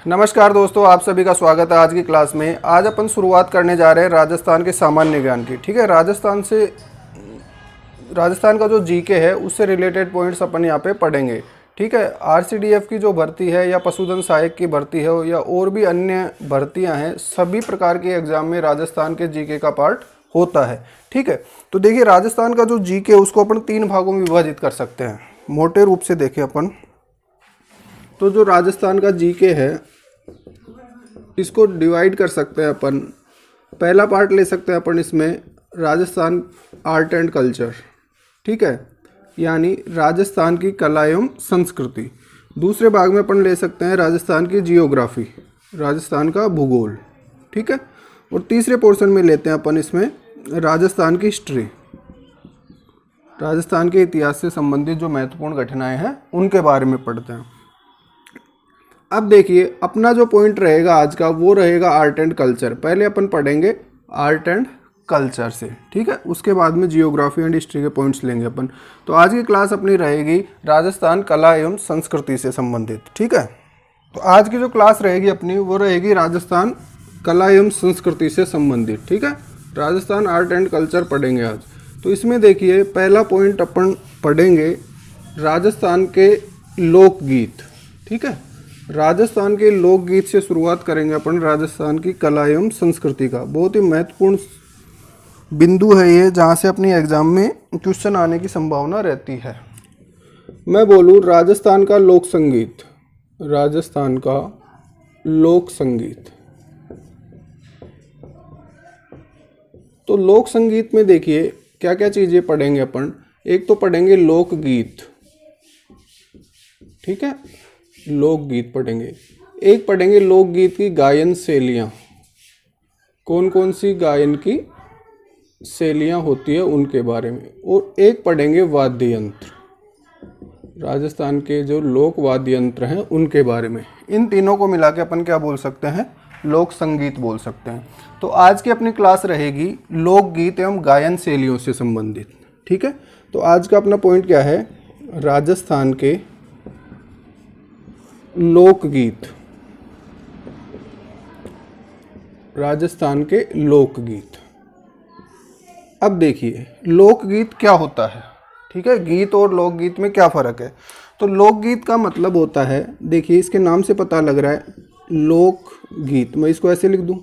नमस्कार दोस्तों, आप सभी का स्वागत है आज की क्लास में। आज अपन शुरुआत करने जा रहे हैं राजस्थान के सामान्य ज्ञान की। ठीक है, राजस्थान का जो जीके है उससे रिलेटेड पॉइंट्स अपन यहाँ पे पढ़ेंगे। ठीक है, आरसीडीएफ की जो भर्ती है या पशुधन सहायक की भर्ती है या और भी अन्य भर्तियाँ हैं, सभी प्रकार के एग्जाम में राजस्थान के जीके का पार्ट होता है। ठीक है, तो देखिए राजस्थान का जो जीके है उसको अपन 3 भागों में विभाजित कर सकते हैं। मोटे रूप से देखें अपन तो जो राजस्थान का जीके है इसको डिवाइड कर सकते हैं अपन। पहला पार्ट ले सकते हैं अपन इसमें राजस्थान आर्ट एंड कल्चर। ठीक है, यानी राजस्थान की कला एवं संस्कृति। दूसरे भाग में अपन ले सकते हैं राजस्थान की जियोग्राफी, राजस्थान का भूगोल। ठीक है, और तीसरे पोर्शन में लेते हैं अपन इसमें राजस्थान की हिस्ट्री, राजस्थान के इतिहास से संबंधित जो महत्वपूर्ण घटनाएं हैं उनके बारे में पढ़ते हैं। अब देखिए अपना जो पॉइंट रहेगा आज का वो रहेगा आर्ट एंड कल्चर। पहले अपन पढ़ेंगे आर्ट एंड कल्चर से। ठीक है, उसके बाद में जियोग्राफी एंड हिस्ट्री के पॉइंट्स लेंगे अपन। तो आज की क्लास अपनी रहेगी राजस्थान कला एवं संस्कृति से संबंधित। ठीक है, तो आज की जो क्लास रहेगी अपनी वो रहेगी राजस्थान कला एवं संस्कृति से संबंधित। ठीक है, राजस्थान आर्ट एंड कल्चर पढ़ेंगे आज। तो इसमें देखिए पहला पॉइंट अपन पढ़ेंगे राजस्थान के लोकगीत। ठीक है, राजस्थान के लोकगीत से शुरुआत करेंगे अपन राजस्थान की कला एवं संस्कृति का। बहुत ही महत्वपूर्ण बिंदु है ये, जहाँ से अपनी एग्जाम में क्वेश्चन आने की संभावना रहती है। मैं बोलूँ राजस्थान का लोक संगीत, राजस्थान का लोक संगीत। तो लोक संगीत में देखिए क्या क्या चीज़ें पढ़ेंगे अपन। एक तो पढ़ेंगे लोकगीत। ठीक है, लोकगीत पढ़ेंगे। एक पढ़ेंगे लोकगीत की गायन शैलियाँ, कौन कौन सी गायन की शैलियाँ होती है उनके बारे में। और एक पढ़ेंगे वाद्य यंत्र, राजस्थान के जो लोक वाद्य यंत्र हैं उनके बारे में। इन तीनों को मिला के अपन क्या बोल सकते हैं, लोक संगीत बोल सकते हैं। तो आज की अपनी क्लास रहेगी लोकगीत एवं गायन शैलियों से संबंधित। ठीक है, तो आज का अपना पॉइंट क्या है, राजस्थान के लोकगीत, राजस्थान के लोकगीत। अब देखिए लोकगीत क्या होता है। ठीक है, गीत और लोकगीत में क्या फ़र्क है। तो लोकगीत का मतलब होता है, देखिए इसके नाम से पता लग रहा है लोकगीत। मैं इसको ऐसे लिख दूं।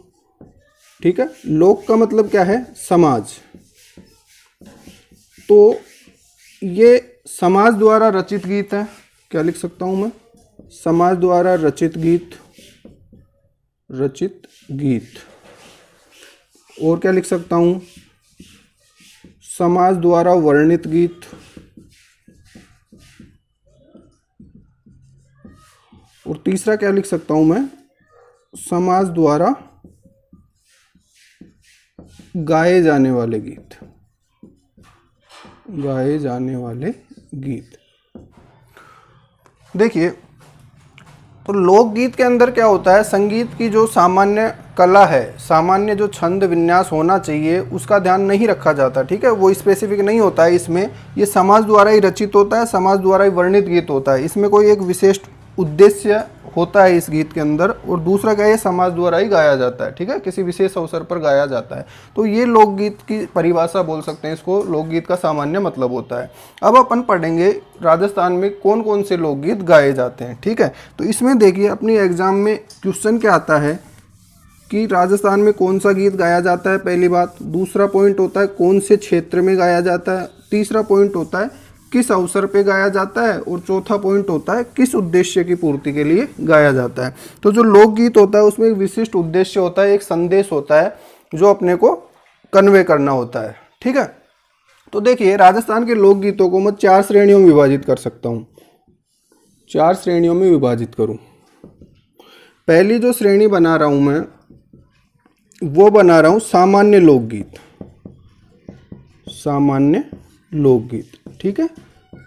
ठीक है, लोक का मतलब क्या है, समाज। तो ये समाज द्वारा रचित गीत है। क्या लिख सकता हूं मैं, समाज द्वारा रचित गीत, रचित गीत। और क्या लिख सकता हूं, समाज द्वारा वर्णित गीत। और तीसरा क्या लिख सकता हूं मैं, समाज द्वारा गाए जाने वाले गीत, गाए जाने वाले गीत। देखिए तो लोकगीत के अंदर क्या होता है, संगीत की जो सामान्य कला है, सामान्य जो छंद विन्यास होना चाहिए उसका ध्यान नहीं रखा जाता। ठीक है, वो स्पेसिफिक नहीं होता है इसमें। ये समाज द्वारा ही रचित होता है, समाज द्वारा ही वर्णित गीत होता है। इसमें कोई एक विशेष उद्देश्य होता है इस गीत के अंदर। और दूसरा क्या है, ये समाज द्वारा ही गाया जाता है। ठीक है, किसी विशेष अवसर पर गाया जाता है। तो ये लोकगीत की परिभाषा बोल सकते हैं इसको, लोकगीत का सामान्य मतलब होता है। अब अपन पढ़ेंगे राजस्थान में कौन कौन से लोकगीत गाए जाते हैं। ठीक है, तो इसमें देखिए अपनी एग्जाम में क्वेश्चन क्या आता है कि राजस्थान में कौन सा गीत गाया जाता है, पहली बात। दूसरा पॉइंट होता है कौन से क्षेत्र में गाया जाता है। तीसरा पॉइंट होता है किस अवसर पे गाया जाता है। और चौथा पॉइंट होता है किस उद्देश्य की पूर्ति के लिए गाया जाता है। तो जो लोकगीत होता है उसमें एक विशिष्ट उद्देश्य होता है, एक संदेश होता है जो अपने को कन्वे करना होता है। ठीक है, तो देखिए राजस्थान के लोकगीतों को मैं 4 श्रेणियों में विभाजित कर सकता हूँ। 4 श्रेणियों में विभाजित करूँ। पहली जो श्रेणी बना रहा हूँ मैं वो बना रहा हूँ सामान्य लोकगीत, सामान्य लोकगीत। ठीक है,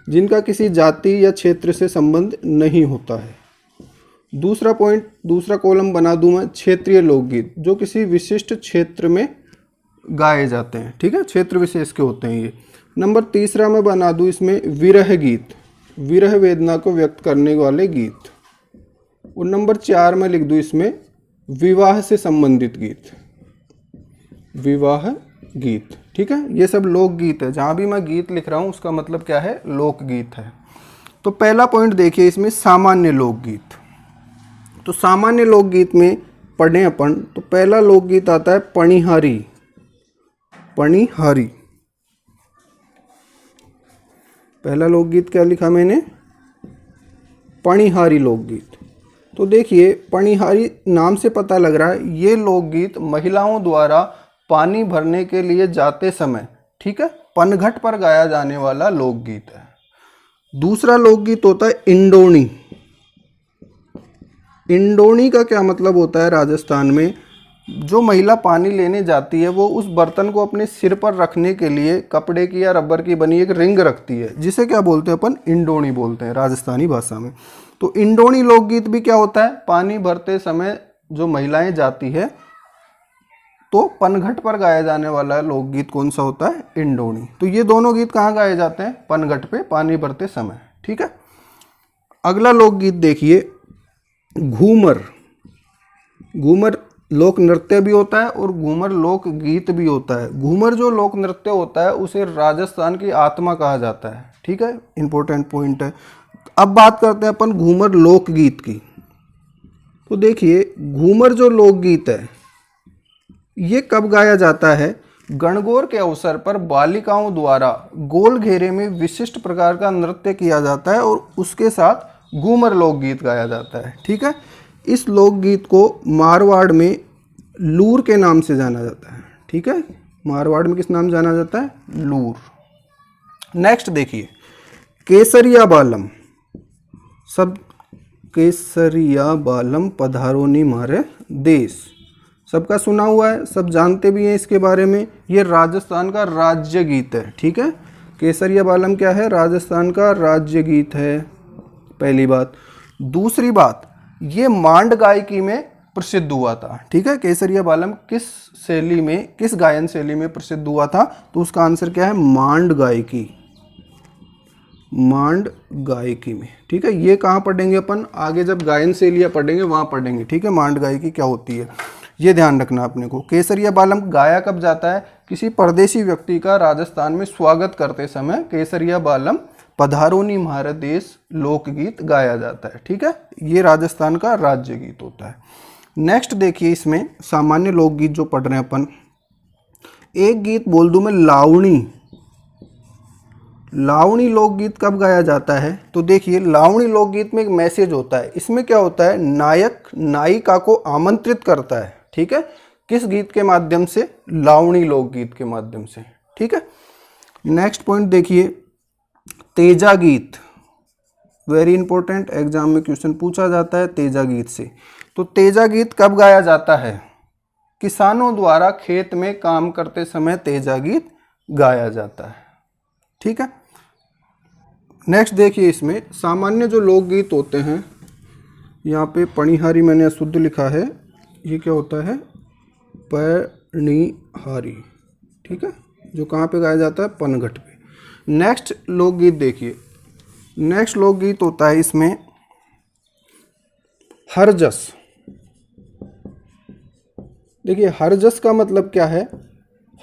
जिनका किसी जाति या क्षेत्र से संबंध नहीं होता है। दूसरा पॉइंट, दूसरा कॉलम बना दूं मैं क्षेत्रीय लोकगीत, जो किसी विशिष्ट क्षेत्र में गाए जाते हैं। ठीक है, क्षेत्र विशेष के होते हैं ये। नंबर तीसरा मैं बना दूं इसमें विरह गीत, विरह वेदना को व्यक्त करने वाले गीत, और नंबर 4 में लिख दूँ इसमें विवाह से संबंधित गीत, विवाह गीत। ठीक है, ये सब लोकगीत है। जहाँ भी मैं गीत लिख रहा हूँ उसका मतलब क्या है, लोकगीत है। तो पहला पॉइंट देखिए इसमें सामान्य लोकगीत। तो सामान्य लोकगीत में पढ़ें अपन तो पहला लोकगीत आता है पणिहारी। पणिहारी, पहला लोकगीत क्या लिखा मैंने, पणिहारी लोकगीत। तो देखिए पणिहारी नाम से पता लग रहा है ये लोकगीत महिलाओं द्वारा पानी भरने के लिए जाते समय, ठीक है, पनघट पर गाया जाने वाला लोकगीत है। दूसरा लोकगीत होता है इंडोणी। इंडोणी का क्या मतलब होता है, राजस्थान में जो महिला पानी लेने जाती है वो उस बर्तन को अपने सिर पर रखने के लिए कपड़े की या रबर की बनी एक रिंग रखती है, जिसे क्या बोलते हैं अपन, इंडोणी बोलते हैं राजस्थानी भाषा में। तो इंडोणी लोकगीत भी क्या होता है, पानी भरते समय जो महिलाएं जाती है तो पनघट पर गाया जाने वाला लोकगीत कौन सा होता है, इंडोणी। तो ये दोनों गीत कहाँ गाए जाते हैं, पनघट पे पानी भरते समय। ठीक है, अगला लोकगीत देखिए घूमर। घूमर लोक नृत्य भी होता है और घूमर लोक गीत भी होता है। घूमर जो लोक नृत्य होता है उसे राजस्थान की आत्मा कहा जाता है। ठीक है, इंपॉर्टेंट पॉइंट है। अब बात करते हैं अपन घूमर लोकगीत की। तो देखिए घूमर जो लोकगीत है ये कब गाया जाता है, गणगौर के अवसर पर बालिकाओं द्वारा गोल घेरे में विशिष्ट प्रकार का नृत्य किया जाता है और उसके साथ घूमर लोकगीत गाया जाता है। ठीक है, इस लोकगीत को मारवाड़ में लूर के नाम से जाना जाता है। ठीक है, मारवाड़ में किस नाम जाना जाता है, लूर। नेक्स्ट देखिए केसरिया बालम। सब केसरिया बालम पधारोनी मारे देश, सबका सुना हुआ है, सब जानते भी हैं इसके बारे में। ये राजस्थान का राज्य गीत है। ठीक है, केसरिया बालम क्या है, राजस्थान का राज्य गीत है, पहली बात। दूसरी बात, ये मांड गायकी में प्रसिद्ध हुआ था। ठीक है, केसरिया बालम किस शैली में, किस गायन शैली में प्रसिद्ध हुआ था, तो उसका आंसर क्या है, मांड गायकी, मांड गायकी में। ठीक है, ये कहाँ पढ़ेंगे अपन, आगे जब गायन शैलियाँ पढ़ेंगे वहाँ पढ़ेंगे। ठीक है, मांड गायकी क्या होती है ये ध्यान रखना अपने को। केसरिया बालम गाया कब जाता है, किसी परदेशी व्यक्ति का राजस्थान में स्वागत करते समय केसरिया बालम पधारोनी म्हारे देश लोकगीत गाया जाता है। ठीक है, ये राजस्थान का राज्य गीत होता है। नेक्स्ट देखिए इसमें सामान्य लोकगीत जो पढ़ रहे हैं अपन, एक गीत बोल दूं मैं लावणी। लावणी लोकगीत कब गाया जाता है, तो देखिए लावणी लोकगीत में एक मैसेज होता है। इसमें क्या होता है, नायक नायिका को आमंत्रित करता है। ठीक है, किस गीत के माध्यम से, लावणी लोकगीत के माध्यम से। ठीक है, नेक्स्ट पॉइंट देखिए तेजा गीत, वेरी इंपॉर्टेंट, एग्जाम में क्वेश्चन पूछा जाता है तेजा गीत से। तो तेजा गीत कब गाया जाता है, किसानों द्वारा खेत में काम करते समय तेजा गीत गाया जाता है। ठीक है, नेक्स्ट देखिए इसमें सामान्य जो लोकगीत होते हैं, यहाँ पे पणिहारी मैंने अशुद्ध लिखा है, ये क्या होता है, पणिहारी। ठीक है, जो कहाँ पे गाया जाता है, पनघट पे। नेक्स्ट लोकगीत देखिए, नेक्स्ट लोकगीत होता है इसमें हरजस। देखिए हरजस का मतलब क्या है,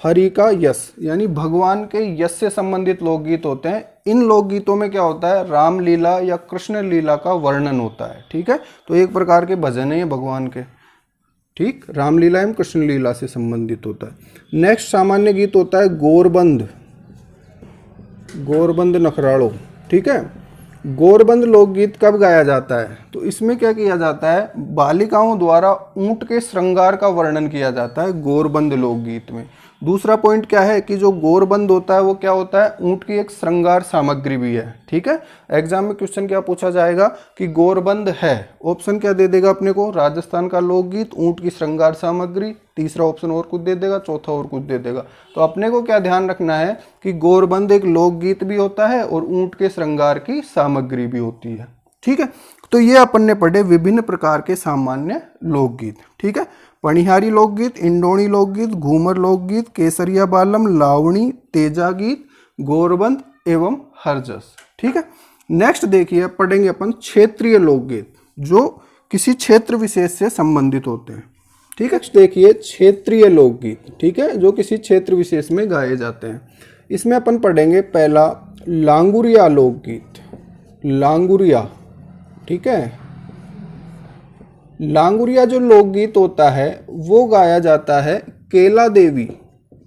हरि का यश, यानी भगवान के यश से संबंधित लोकगीत होते हैं। इन लोकगीतों में क्या होता है, रामलीला या कृष्ण लीला का वर्णन होता है। ठीक है, तो एक प्रकार के भजन है भगवान के। ठीक, रामलीला एवं कृष्ण लीला से संबंधित होता है। नेक्स्ट सामान्य गीत होता है गोरबंद, गोरबंद नखराड़ो। ठीक है, गोरबंद लोकगीत कब गाया जाता है, तो इसमें क्या किया जाता है, बालिकाओं द्वारा ऊंट के श्रृंगार का वर्णन किया जाता है गोरबंद लोकगीत में। दूसरा पॉइंट क्या है कि जो गोरबंद होता है वो क्या होता है, ऊंट की एक श्रृंगार सामग्री भी है। ठीक है, एग्जाम में क्वेश्चन क्या पूछा जाएगा कि गोरबंद है, ऑप्शन क्या दे देगा अपने को, राजस्थान का लोकगीत, ऊंट की श्रृंगार सामग्री, तीसरा ऑप्शन और कुछ दे देगा, चौथा और कुछ दे देगा। तो अपने को क्या ध्यान रखना है कि गोरबंद एक लोकगीत भी होता है और ऊंट के श्रृंगार की सामग्री भी होती है। ठीक है, तो ये अपन ने पढ़े विभिन्न प्रकार के सामान्य लोकगीत। ठीक है, पणिहारी लोकगीत, इंडोणी लोकगीत, घूमर लोकगीत, केसरिया बालम, लावणी, तेजा गीत, गोरबंद एवं हरजस। ठीक है, नेक्स्ट देखिए पढ़ेंगे अपन क्षेत्रीय लोकगीत, जो किसी क्षेत्र विशेष से संबंधित होते हैं। ठीक है, देखिए क्षेत्रीय लोकगीत, ठीक है, जो किसी क्षेत्र विशेष में गाए जाते हैं। इसमें अपन पढ़ेंगे पहला लांगुरिया लोकगीत। लांगुरिया, ठीक है, लांगुरिया जो लोकगीत होता है वो गाया जाता है केला देवी।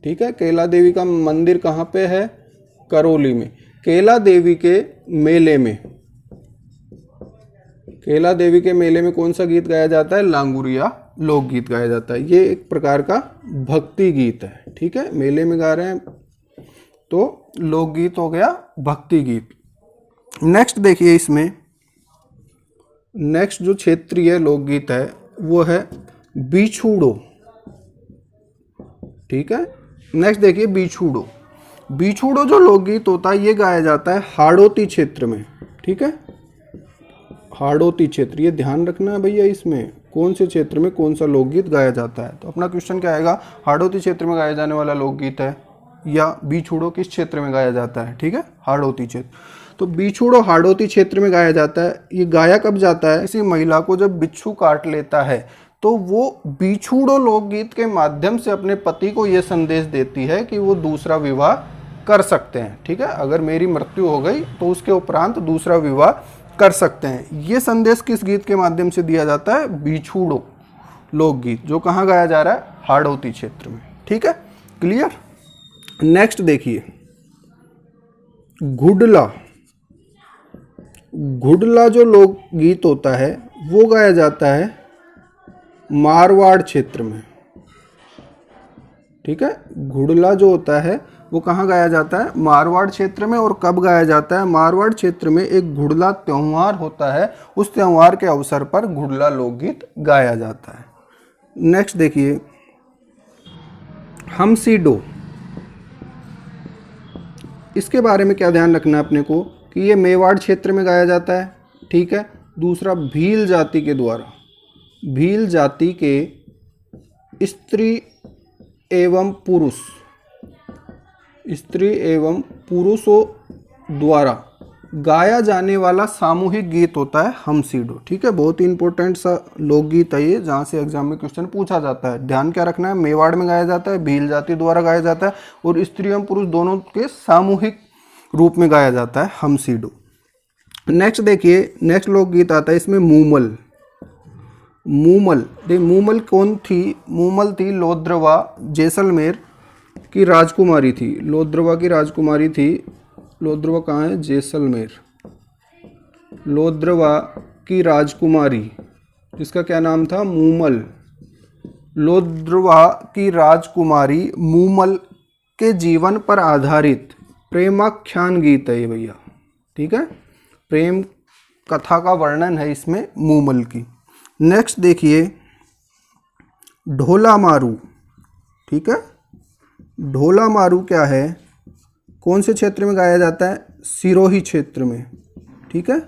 ठीक है, केला देवी का मंदिर कहाँ पे है? करौली में। केला देवी के मेले में, केला देवी के मेले में कौन सा गीत गाया जाता है? लांगुरिया लोकगीत गाया जाता है। ये एक प्रकार का भक्ति गीत है। ठीक है, मेले में गा रहे हैं तो लोकगीत हो गया भक्ति गीत। नेक्स्ट देखिए, इसमें नेक्स्ट जो क्षेत्रीय लोकगीत है वो है बिछुड़ो। ठीक है, नेक्स्ट देखिए बिछुड़ो। बिछुड़ो जो लोकगीत होता है ये गाया जाता है हाड़ौती क्षेत्र में। ठीक है, हाड़ौती क्षेत्र, ये ध्यान रखना है भैया, इसमें कौन से क्षेत्र में कौन सा लोकगीत गाया जाता है। तो अपना क्वेश्चन क्या आएगा? हाड़ौती क्षेत्र में गाया जाने वाला लोकगीत है, या बिछुड़ो किस क्षेत्र में गाया जाता है? ठीक है, हाड़ौती क्षेत्र। तो बिछुड़ो हाड़ौती क्षेत्र में गाया जाता है। ये गाया कब जाता है? किसी महिला को जब बिच्छू काट लेता है तो वो बिछुड़ो लोकगीत के माध्यम से अपने पति को ये संदेश देती है कि वो दूसरा विवाह कर सकते हैं। ठीक है, अगर मेरी मृत्यु हो गई तो उसके उपरांत दूसरा विवाह कर सकते हैं। ये संदेश किस गीत के माध्यम से दिया जाता है? बिछुड़ो लोकगीत, जो कहाँ गाया जा रहा है? हाड़ौती क्षेत्र में। ठीक है, क्लियर। नेक्स्ट देखिए घुडला। घुडला जो लोकगीत होता है वो गाया जाता है मारवाड़ क्षेत्र में। ठीक है, घुडला जो होता है वो कहाँ गाया जाता है? मारवाड़ क्षेत्र में। और कब गाया जाता है? मारवाड़ क्षेत्र में एक घुडला त्योहार होता है, उस त्योहार के अवसर पर घुडला लोकगीत गाया जाता है। नेक्स्ट देखिए हमसीडो। इसके बारे में क्या ध्यान रखना है अपने को कि ये मेवाड़ क्षेत्र में गाया जाता है। ठीक है, दूसरा भील जाति के द्वारा, भील जाति के स्त्री एवं पुरुष, स्त्री एवं पुरुषों द्वारा गाया जाने वाला सामूहिक गीत होता है हमसीडो। ठीक है, बहुत ही इंपॉर्टेंट सा लोकगीत है ये, जहाँ से एग्जाम में क्वेश्चन पूछा जाता है। ध्यान क्या रखना है? मेवाड़ में गाया जाता है, भील जाति द्वारा गाया जाता है, और स्त्री एवं पुरुष दोनों के सामूहिक रूप में गाया जाता है हमसीडो। नेक्स्ट देखिए, नेक्स्ट लोकगीत आता है इसमें मूमल। मूमल, मूमल कौन थी? मूमल थी लोद्रवा जैसलमेर की राजकुमारी थी। लोद्रवा की राजकुमारी थी। लोद्रवा कहाँ है? जैसलमेर। लोद्रवा की राजकुमारी, जिसका क्या नाम था? मूमल। लोद्रवा की राजकुमारी मूमल के जीवन पर आधारित प्रेमाख्यान गीत है ये भैया। ठीक है, प्रेम कथा का वर्णन है इसमें मूमल की। नेक्स्ट देखिए ढोला मारू। ठीक है, ढोला मारू क्या है? कौन से क्षेत्र में गाया जाता है? सिरोही क्षेत्र में। ठीक है,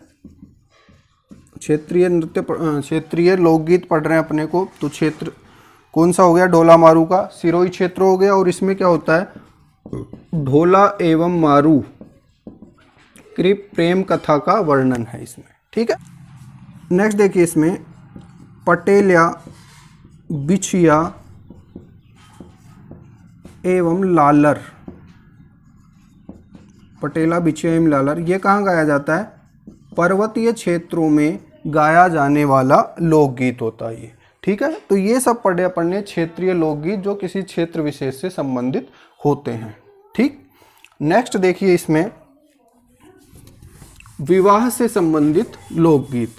क्षेत्रीय नृत्य, क्षेत्रीय लोकगीत पढ़ रहे हैं अपने को, तो क्षेत्र कौन सा हो गया? ढोला मारू का सिरोही क्षेत्र हो गया। और इसमें क्या होता है? ढोला एवं मारू की प्रेम कथा का वर्णन है इसमें। ठीक है, नेक्स्ट देखिए इसमें पटेलिया, बिछिया एवं लालर। पटेला, बिछिया एवं लालर, ये कहाँ गाया जाता है? पर्वतीय क्षेत्रों में गाया जाने वाला लोकगीत होता है ये। ठीक है, तो ये सब पढ़े अपन ने क्षेत्रीय लोकगीत जो किसी क्षेत्र विशेष से संबंधित होते हैं। ठीक, नेक्स्ट देखिए इसमें विवाह से संबंधित लोकगीत।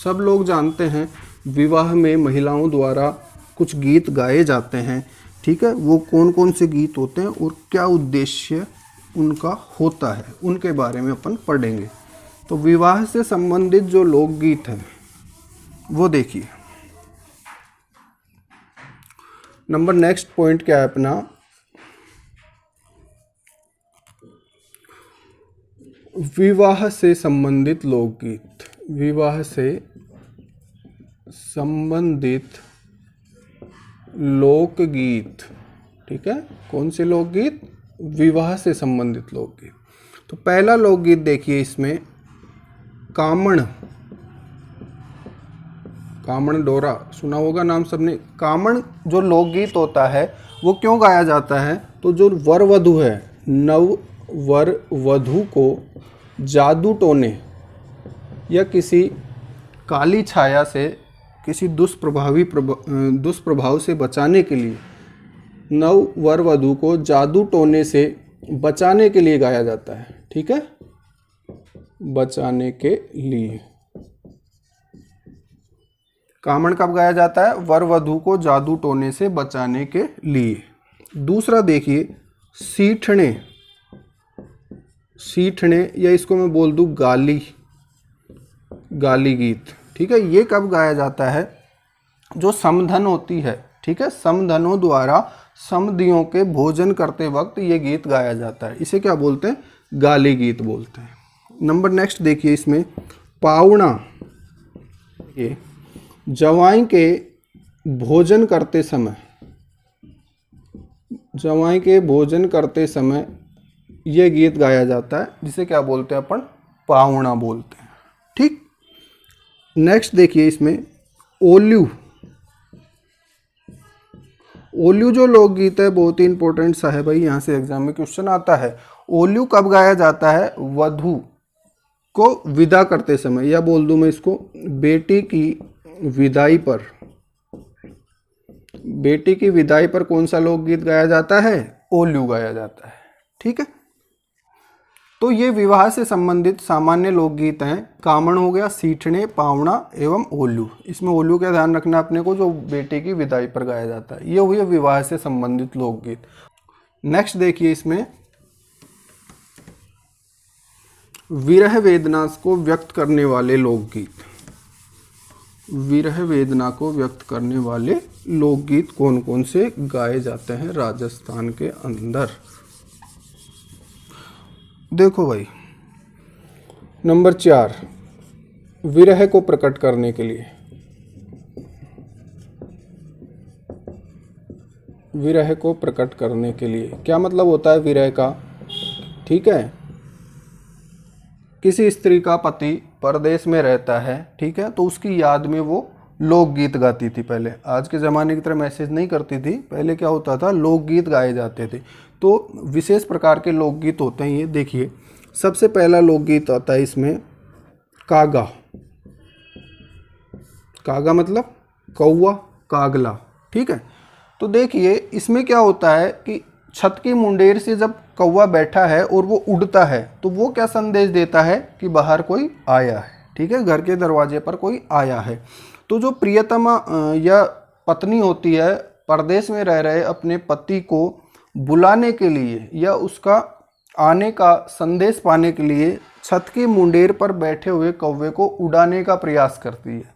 सब लोग जानते हैं विवाह में महिलाओं द्वारा कुछ गीत गाए जाते हैं। ठीक है, वो कौन कौन से गीत होते हैं और क्या उद्देश्य उनका होता है, उनके बारे में अपन पढ़ेंगे। तो विवाह से संबंधित जो लोकगीत हैं वो देखिए। नंबर नेक्स्ट पॉइंट क्या है अपना? विवाह से संबंधित लोकगीत। विवाह से संबंधित लोकगीत। ठीक है, कौन से लोकगीत? विवाह से संबंधित लोकगीत। तो पहला लोकगीत देखिए इसमें कामण। कामण डोरा सुना होगा नाम सबने। कामण जो लोकगीत होता है वो क्यों गाया जाता है? तो जो वर वधू है, नव वर वधू को जादू टोने या किसी काली छाया से, किसी दुष्प्रभाव से बचाने के लिए, नव वर वधू को जादू टोने से बचाने के लिए गाया जाता है। ठीक है, बचाने के लिए। कामण कब गाया जाता है? वर वधू को जादू टोने से बचाने के लिए। दूसरा देखिए, सीठने। सीठने या इसको मैं बोल दूं गाली, गाली गीत। ठीक है, ये कब गाया जाता है? जो समधन होती है, ठीक है, समधनों द्वारा समधियों के भोजन करते वक्त ये गीत गाया जाता है। इसे क्या बोलते हैं? गाली गीत बोलते हैं। नंबर नेक्स्ट देखिए इसमें, पावणा। ये जवाई के भोजन करते समय, जवाई के भोजन करते समय ये गीत गाया जाता है, जिसे क्या बोलते हैं अपन? पावणा बोलते हैं। ठीक, नेक्स्ट देखिए इसमें ओल्यू। ओल्यू जो लोकगीत है बहुत ही इंपॉर्टेंट सा है भाई, यहाँ से एग्जाम में क्वेश्चन आता है। ओल्यू कब गाया जाता है? वधू को विदा करते समय, या बोल दूं मैं इसको बेटी की विदाई पर। बेटी की विदाई पर कौन सा लोकगीत गाया जाता है? ओल्यू गाया जाता है। ठीक है, तो ये विवाह से संबंधित सामान्य लोकगीत हैं। कामण हो गया, सीठने, पावणा एवं ओल्यू। इसमें ओल्यू का ध्यान रखना अपने को, जो बेटे की विदाई पर गाया जाता है। ये हुए विवाह से संबंधित लोकगीत। नेक्स्ट देखिए इसमें, विरह वेदना को व्यक्त करने वाले लोकगीत। विरह वेदना को व्यक्त करने वाले लोकगीत कौन कौन से गाए जाते हैं राजस्थान के अंदर? देखो भाई, नंबर 4, विरह को प्रकट करने के लिए। विरह को प्रकट करने के लिए क्या मतलब होता है विरह का? ठीक है, किसी स्त्री का पति परदेश में रहता है, ठीक है, तो उसकी याद में वो लोकगीत गाती थी। पहले आज के ज़माने की तरह मैसेज नहीं करती थी, पहले क्या होता था? लोकगीत गाए जाते थे। तो विशेष प्रकार के लोकगीत होते हैं ये। देखिए, सबसे पहला लोकगीत आता है इसमें कागा। कागा मतलब कौवा, कागला। ठीक है, तो देखिए इसमें क्या होता है कि छत की मुंडेर से जब कौवा बैठा है और वो उड़ता है, तो वो क्या संदेश देता है? कि बाहर कोई आया है। ठीक है, घर के दरवाजे पर कोई आया है। तो जो प्रियतमा या पत्नी होती है, परदेश में रह रहे अपने पति को बुलाने के लिए या उसका आने का संदेश पाने के लिए छत की मुंडेर पर बैठे हुए कौवे को उड़ाने का प्रयास करती है।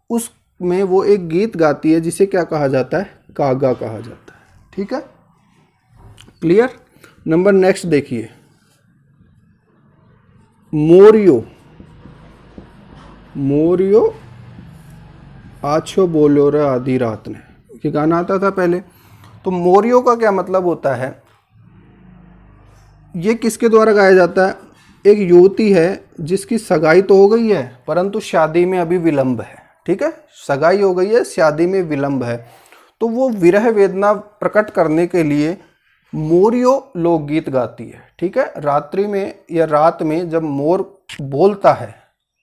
उसमें वो एक गीत गाती है जिसे क्या कहा जाता है? कागा कहा जाता है। ठीक है, क्लियर? नंबर नेक्स्ट देखिए, मोरियो। मोरियो आछो बोलो रे आधी रात ने, ये गाना आता था पहले। तो मोरियो का क्या मतलब होता है? ये किसके द्वारा गाया जाता है? एक युवती है जिसकी सगाई तो हो गई है परंतु शादी में अभी विलंब है। ठीक है, सगाई हो गई है, शादी में विलंब है, तो वो विरह वेदना प्रकट करने के लिए मोरियो लोकगीत गाती है। ठीक है, रात्रि में या रात में जब मोर बोलता है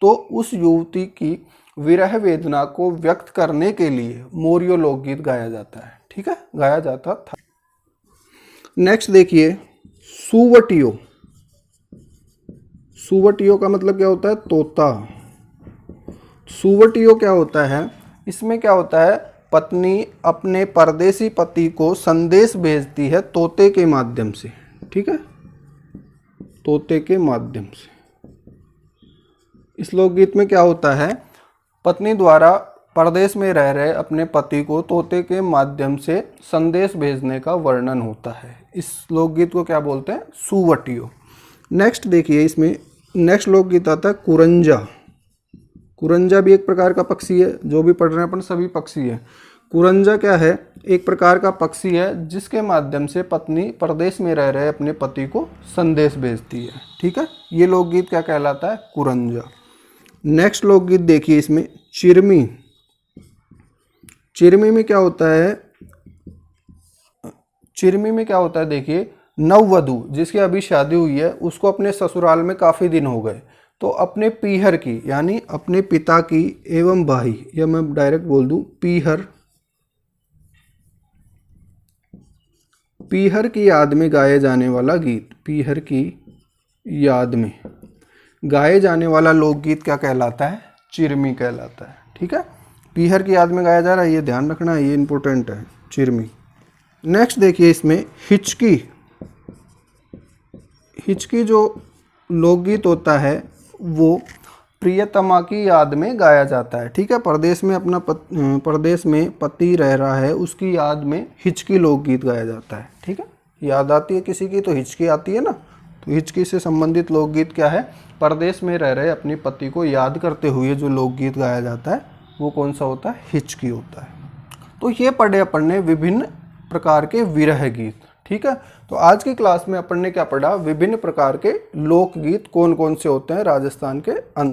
तो उस युवती की विरह वेदना को व्यक्त करने के लिए मोरियो लोकगीत गाया जाता है। ठीक है, गाया जाता था। नेक्स्ट देखिए, सुवटियो। सुवटियो का मतलब क्या होता है? तोता। सुवटियो क्या होता है? इसमें क्या होता है? पत्नी अपने परदेसी पति को संदेश भेजती है तोते के माध्यम से। ठीक है, तोते के माध्यम से। इस लोकगीत में क्या होता है? पत्नी द्वारा परदेश में रह रहे अपने पति को तोते के माध्यम से संदेश भेजने का वर्णन होता है। इस लोकगीत को क्या बोलते हैं? सुवटियो। नेक्स्ट देखिए, इसमें नेक्स्ट लोकगीत आता है कुरंजा। कुरंजा भी एक प्रकार का पक्षी है, जो भी पढ़ रहे हैं अपन सभी पक्षी है। कुरंजा क्या है? एक प्रकार का पक्षी है जिसके माध्यम से पत्नी परदेश में रह रहे अपने पति को संदेश भेजती है। ठीक है, ये लोकगीत क्या कहलाता है? कुरंजा। नेक्स्ट लोकगीत देखिए, इसमें चिरमी। चिरमी में क्या होता है, चिरमी में क्या होता है देखिए, नववधु जिसकी अभी शादी हुई है उसको अपने ससुराल में काफ़ी दिन हो गए, तो अपने पीहर की यानी अपने पिता की एवं भाई, या मैं डायरेक्ट बोल दूं पीहर, पीहर की याद में गाए जाने वाला गीत, पीहर की याद में गाए जाने वाला लोकगीत क्या कहलाता है, चिरमी कहलाता है। ठीक है, पीहर की याद में गाया जा रहा है, ये ध्यान रखना है, ये इंपॉर्टेंट है, चिरमी। नेक्स्ट देखिए इसमें हिचकी, हिचकी जो लोकगीत होता है वो प्रियतमा की याद में गाया जाता है। ठीक है, परदेश में परदेश में पति रह रहा है, उसकी याद में हिचकी लोकगीत गाया जाता है। ठीक है, याद आती है किसी की तो हिचकी आती है ना, तो हिचकी से संबंधित लोकगीत क्या है, परदेश में रह रहे अपनी पति को याद करते हुए जो लोकगीत गाया जाता है वो कौन सा होता है, हिचकी होता है। तो ये पढ़े अपन ने विभिन्न प्रकार के विरह गीत। ठीक है, तो आज की क्लास में अपन ने क्या पढ़ा, विभिन्न प्रकार के लोकगीत कौन कौन से होते हैं राजस्थान के अंदर।